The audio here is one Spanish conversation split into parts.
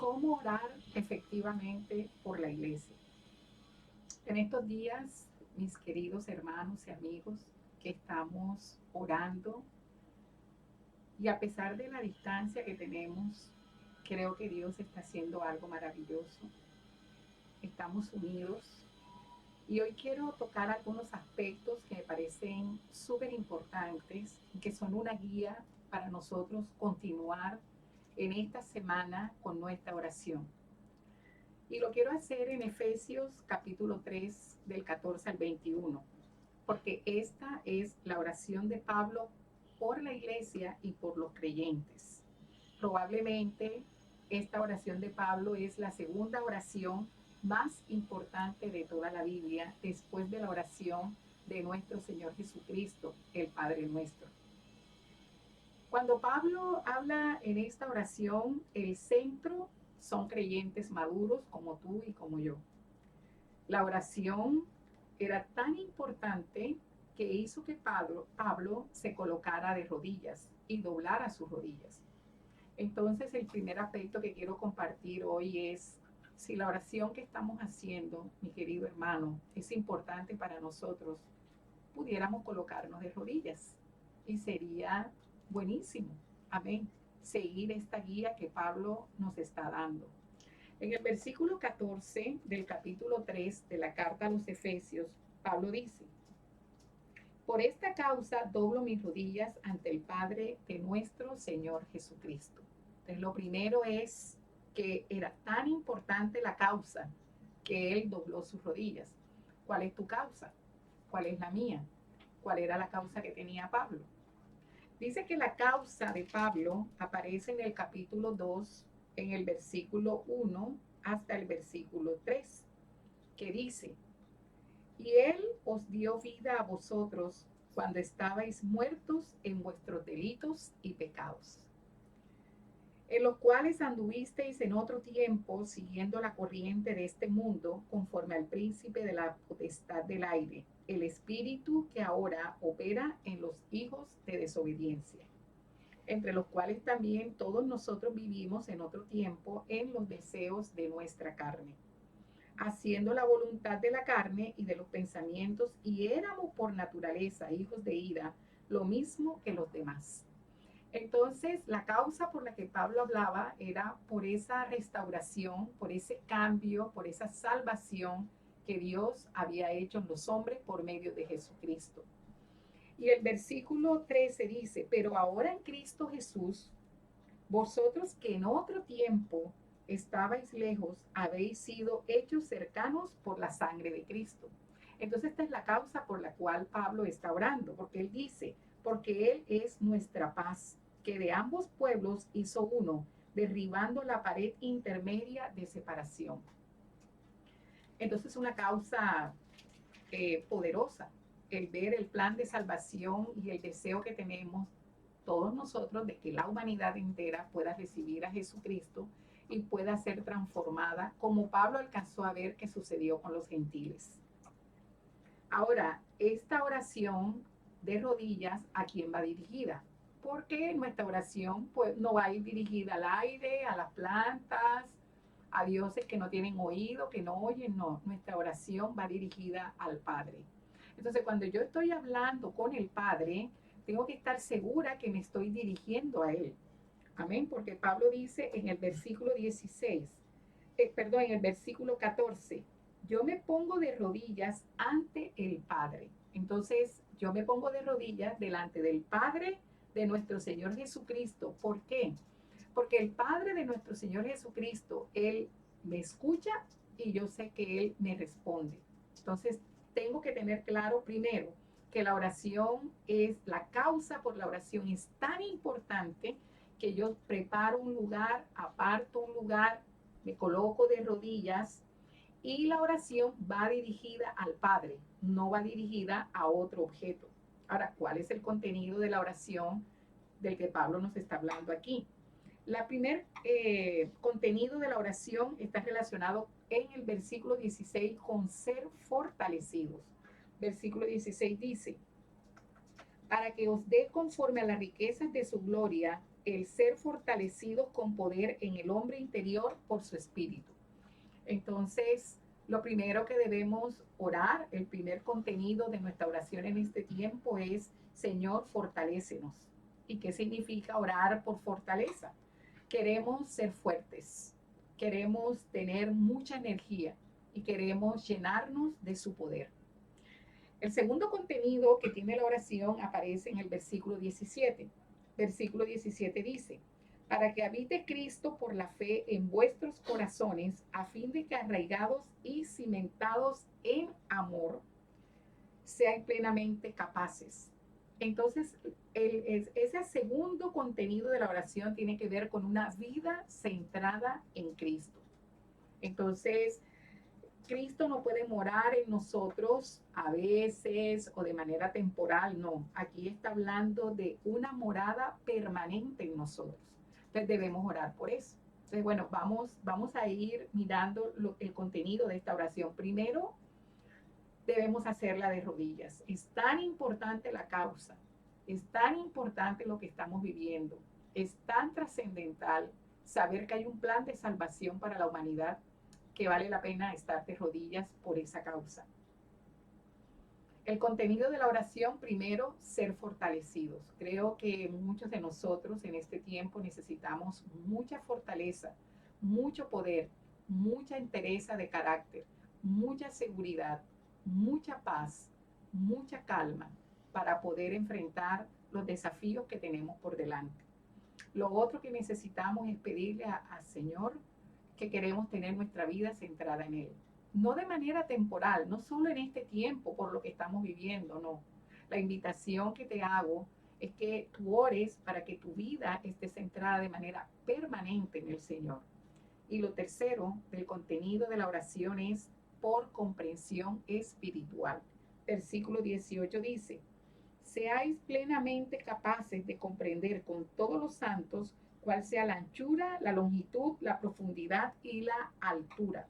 cómo orar efectivamente por la iglesia. En estos días, mis queridos hermanos y amigos, que estamos orando y a pesar de la distancia que tenemos, creo que Dios está haciendo algo maravilloso. Estamos unidos y hoy quiero tocar algunos aspectos que me parecen súper importantes y que son una guía para nosotros continuar en esta semana con nuestra oración. Y lo quiero hacer en Efesios capítulo 3 del 14 al 21, porque esta es la oración de Pablo por la iglesia y por los creyentes. Probablemente esta oración de Pablo es la segunda oración más importante de toda la Biblia después de la oración de nuestro Señor Jesucristo, el Padre nuestro. Cuando Pablo habla en esta oración, el centro son creyentes maduros como tú y como yo. La oración era tan importante que hizo que Pablo se colocara de rodillas y doblara sus rodillas. Entonces, el primer aspecto que quiero compartir hoy es si la oración que estamos haciendo, mi querido hermano, es importante para nosotros, pudiéramos colocarnos de rodillas y sería buenísimo. Amén. Seguir esta guía que Pablo nos está dando. En el versículo 14 del capítulo 3 de la carta a los Efesios, Pablo dice, por esta causa doblo mis rodillas ante el Padre de nuestro Señor Jesucristo. Entonces, lo primero es que era tan importante la causa que él dobló sus rodillas. ¿Cuál es tu causa? ¿Cuál es la mía? ¿Cuál era la causa que tenía Pablo? Dice que la causa de Pablo aparece en el capítulo 2, en el versículo 1 hasta el versículo 3, que dice, y él os dio vida a vosotros cuando estabais muertos en vuestros delitos y pecados, en los cuales anduvisteis en otro tiempo siguiendo la corriente de este mundo, conforme al príncipe de la potestad del aire, el espíritu que ahora opera en los hijos de desobediencia, entre los cuales también todos nosotros vivimos en otro tiempo en los deseos de nuestra carne, haciendo la voluntad de la carne y de los pensamientos, y éramos por naturaleza hijos de ira, lo mismo que los demás. Entonces, la causa por la que Pablo hablaba era por esa restauración, por ese cambio, por esa salvación que Dios había hecho en los hombres por medio de Jesucristo. Y el versículo 13 dice, pero ahora en Cristo Jesús, vosotros que en otro tiempo estabais lejos, habéis sido hechos cercanos por la sangre de Cristo. Entonces esta es la causa por la cual Pablo está orando, porque él dice, porque Él es nuestra paz, que de ambos pueblos hizo uno, derribando la pared intermedia de separación. Entonces una causa poderosa, el ver el plan de salvación y el deseo que tenemos todos nosotros de que la humanidad entera pueda recibir a Jesucristo y pueda ser transformada, como Pablo alcanzó a ver que sucedió con los gentiles. Ahora, esta oración de rodillas, ¿a quién va dirigida? Porque nuestra oración pues, no va a ir dirigida al aire, a las plantas, a dioses que no tienen oído, que no oyen, no. Nuestra oración va dirigida al Padre. Entonces, cuando yo estoy hablando con el Padre, tengo que estar segura que me estoy dirigiendo a Él. Amén, porque Pablo dice en el versículo 16, en el versículo 14, yo me pongo de rodillas ante el Padre. Entonces, yo me pongo de rodillas delante del Padre de nuestro Señor Jesucristo. ¿Por qué? Porque el Padre de nuestro Señor Jesucristo, Él me escucha y yo sé que Él me responde. Entonces, tengo que tener claro primero que la oración es, la causa por la oración es tan importante que yo preparo un lugar, aparto un lugar, me coloco de rodillas y la oración va dirigida al Padre, no va dirigida a otro objeto. Ahora, ¿cuál es el contenido de la oración del que Pablo nos está hablando aquí? La primer contenido de la oración está relacionado en el versículo 16 con ser fortalecidos. Versículo 16 dice, para que os dé conforme a las riquezas de su gloria el ser fortalecidos con poder en el hombre interior por su espíritu. Entonces, lo primero que debemos orar, el primer contenido de nuestra oración en este tiempo es, Señor, fortalécenos. ¿Y qué significa orar por fortaleza? Queremos ser fuertes, queremos tener mucha energía y queremos llenarnos de su poder. El segundo contenido que tiene la oración aparece en el versículo 17. Versículo 17 dice, para que habite Cristo por la fe en vuestros corazones, a fin de que arraigados y cimentados en amor, sean plenamente capaces. Entonces, ese segundo contenido de la oración tiene que ver con una vida centrada en Cristo. Entonces, Cristo no puede morar en nosotros a veces o de manera temporal, no. Aquí está hablando de una morada permanente en nosotros. Entonces debemos orar por eso. Entonces, bueno, vamos a ir mirando el contenido de esta oración. Primero, debemos hacerla de rodillas. Es tan importante la causa, es tan importante lo que estamos viviendo, es tan trascendental saber que hay un plan de salvación para la humanidad que vale la pena estar de rodillas por esa causa. El contenido de la oración, primero, ser fortalecidos. Creo que muchos de nosotros en este tiempo necesitamos mucha fortaleza, mucho poder, mucha entereza de carácter, mucha seguridad, mucha paz, mucha calma para poder enfrentar los desafíos que tenemos por delante. Lo otro que necesitamos es pedirle al Señor que queremos tener nuestra vida centrada en Él. No de manera temporal, no solo en este tiempo por lo que estamos viviendo, no. La invitación que te hago es que tú ores para que tu vida esté centrada de manera permanente en el Señor. Y lo tercero del contenido de la oración es por comprensión espiritual. Versículo 18 dice, seáis plenamente capaces de comprender con todos los santos cuál sea la anchura, la longitud, la profundidad y la altura.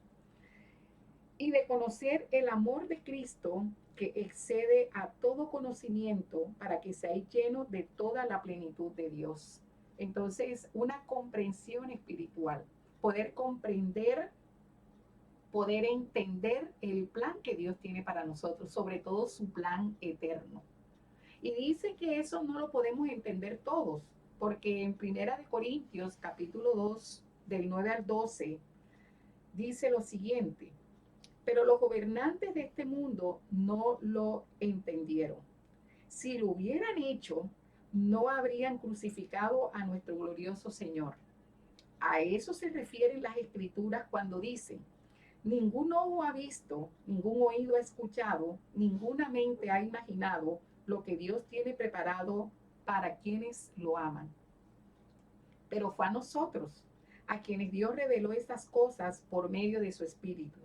Y de conocer el amor de Cristo que excede a todo conocimiento para que seáis llenos de toda la plenitud de Dios. Entonces, una comprensión espiritual, poder comprender, poder entender el plan que Dios tiene para nosotros, sobre todo su plan eterno. Y dice que eso no lo podemos entender todos, porque en Primera de Corintios, capítulo 2, del 9 al 12, dice lo siguiente, pero los gobernantes de este mundo no lo entendieron. Si lo hubieran hecho, no habrían crucificado a nuestro glorioso Señor. A eso se refieren las escrituras cuando dicen, ningún ojo ha visto, ningún oído ha escuchado, ninguna mente ha imaginado lo que Dios tiene preparado para quienes lo aman. Pero fue a nosotros, a quienes Dios reveló estas cosas por medio de su Espíritu,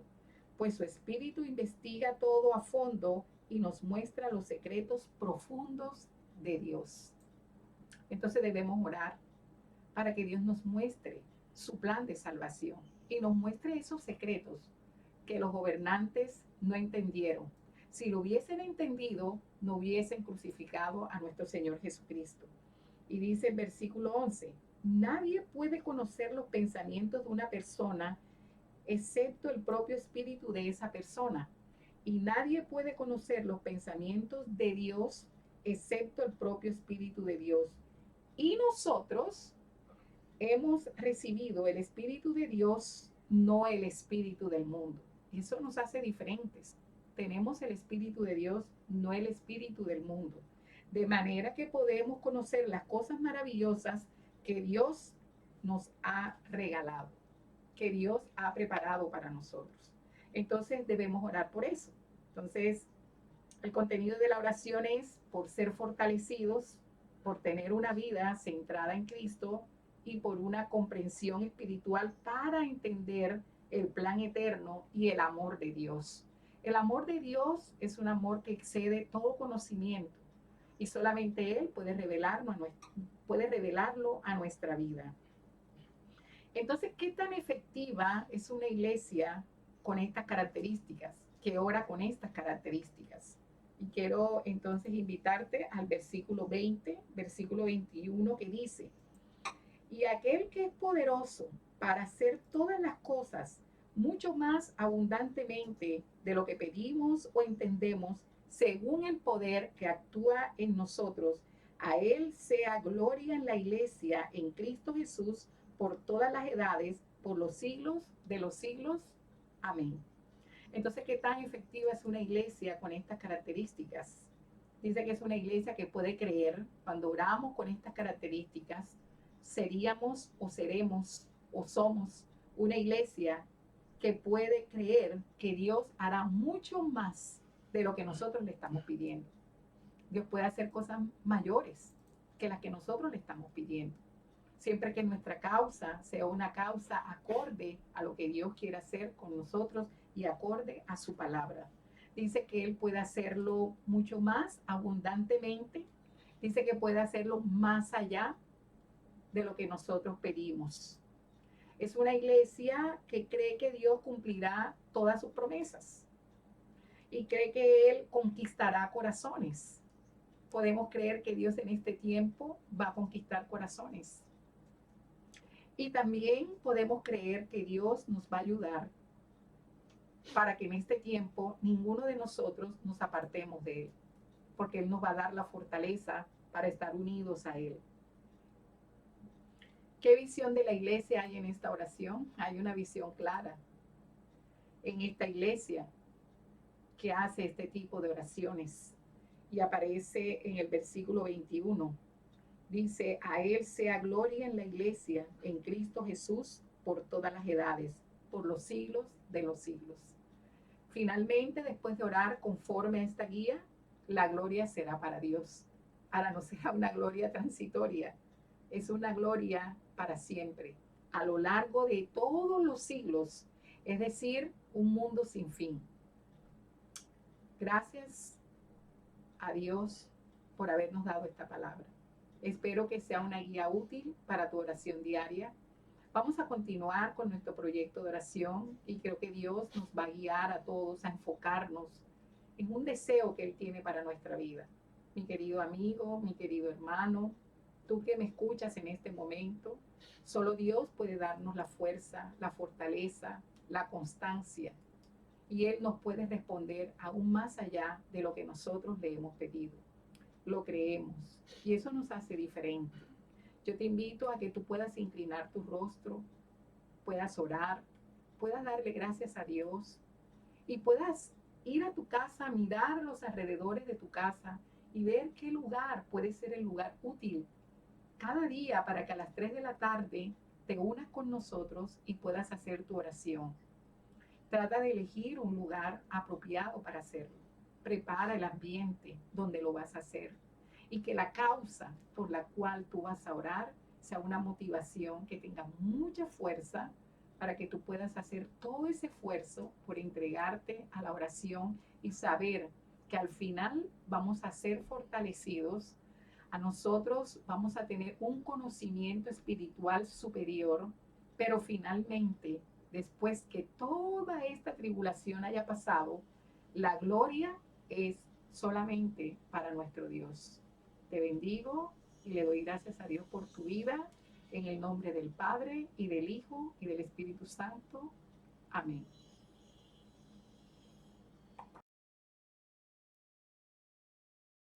pues su Espíritu investiga todo a fondo y nos muestra los secretos profundos de Dios. Entonces debemos orar para que Dios nos muestre su plan de salvación y nos muestre esos secretos que los gobernantes no entendieron. Si lo hubiesen entendido, no hubiesen crucificado a nuestro Señor Jesucristo. Y dice el versículo 11, nadie puede conocer los pensamientos de una persona excepto el propio espíritu de esa persona. Y nadie puede conocer los pensamientos de Dios excepto el propio espíritu de Dios. Y nosotros hemos recibido el espíritu de Dios, no el espíritu del mundo. Eso nos hace diferentes. Tenemos el espíritu de Dios, no el espíritu del mundo. De manera que podemos conocer las cosas maravillosas que Dios nos ha regalado, que Dios ha preparado para nosotros. Entonces debemos orar por eso. Entonces, el contenido de la oración es por ser fortalecidos, por tener una vida centrada en Cristo y por una comprensión espiritual para entender el plan eterno y el amor de Dios. El amor de Dios es un amor que excede todo conocimiento y solamente Él puede revelarlo a nuestra vida. Entonces, ¿qué tan efectiva es una iglesia con estas características, que ora con estas características? Y quiero entonces invitarte al versículo 20, versículo 21, que dice, y aquel que es poderoso para hacer todas las cosas mucho más abundantemente de lo que pedimos o entendemos, según el poder que actúa en nosotros, a Él sea gloria en la iglesia, en Cristo Jesús, por todas las edades, por los siglos de los siglos. Amén. Entonces, ¿qué tan efectiva es una iglesia con estas características? Dice que es una iglesia que puede creer. Cuando oramos con estas características, seríamos o seremos o somos una iglesia que puede creer que Dios hará mucho más de lo que nosotros le estamos pidiendo. Dios puede hacer cosas mayores que las que nosotros le estamos pidiendo. Siempre que nuestra causa sea una causa acorde a lo que Dios quiere hacer con nosotros y acorde a su palabra. Dice que Él puede hacerlo mucho más abundantemente. Dice que puede hacerlo más allá de lo que nosotros pedimos. Es una iglesia que cree que Dios cumplirá todas sus promesas y cree que Él conquistará corazones. Podemos creer que Dios en este tiempo va a conquistar corazones. Y también podemos creer que Dios nos va a ayudar para que en este tiempo ninguno de nosotros nos apartemos de Él, porque Él nos va a dar la fortaleza para estar unidos a Él. ¿Qué visión de la iglesia hay en esta oración? Hay una visión clara en esta iglesia que hace este tipo de oraciones. Y aparece en el versículo 21. Dice, a Él sea gloria en la iglesia, en Cristo Jesús, por todas las edades, por los siglos de los siglos. Finalmente, después de orar conforme a esta guía, la gloria será para Dios. Ahora no será una gloria transitoria, es una gloria para siempre, a lo largo de todos los siglos, es decir, un mundo sin fin. Gracias a Dios por habernos dado esta palabra. Espero que sea una guía útil para tu oración diaria. Vamos a continuar con nuestro proyecto de oración y creo que Dios nos va a guiar a todos a enfocarnos en un deseo que Él tiene para nuestra vida. Mi querido amigo, mi querido hermano, tú que me escuchas en este momento, solo Dios puede darnos la fuerza, la fortaleza, la constancia, y Él nos puede responder aún más allá de lo que nosotros le hemos pedido. Lo creemos y eso nos hace diferente. Yo te invito a que tú puedas inclinar tu rostro, puedas orar, puedas darle gracias a Dios y puedas ir a tu casa, mirar los alrededores de tu casa y ver qué lugar puede ser el lugar útil cada día para que a las 3 de la tarde te unas con nosotros y puedas hacer tu oración. Trata de elegir un lugar apropiado para hacerlo. Prepara el ambiente donde lo vas a hacer y que la causa por la cual tú vas a orar sea una motivación que tenga mucha fuerza para que tú puedas hacer todo ese esfuerzo por entregarte a la oración y saber que al final vamos a ser fortalecidos. A nosotros vamos a tener un conocimiento espiritual superior, pero finalmente, después que toda esta tribulación haya pasado, la gloria es solamente para nuestro Dios. Te bendigo y le doy gracias a Dios por tu vida, en el nombre del Padre y del Hijo y del Espíritu Santo. Amén.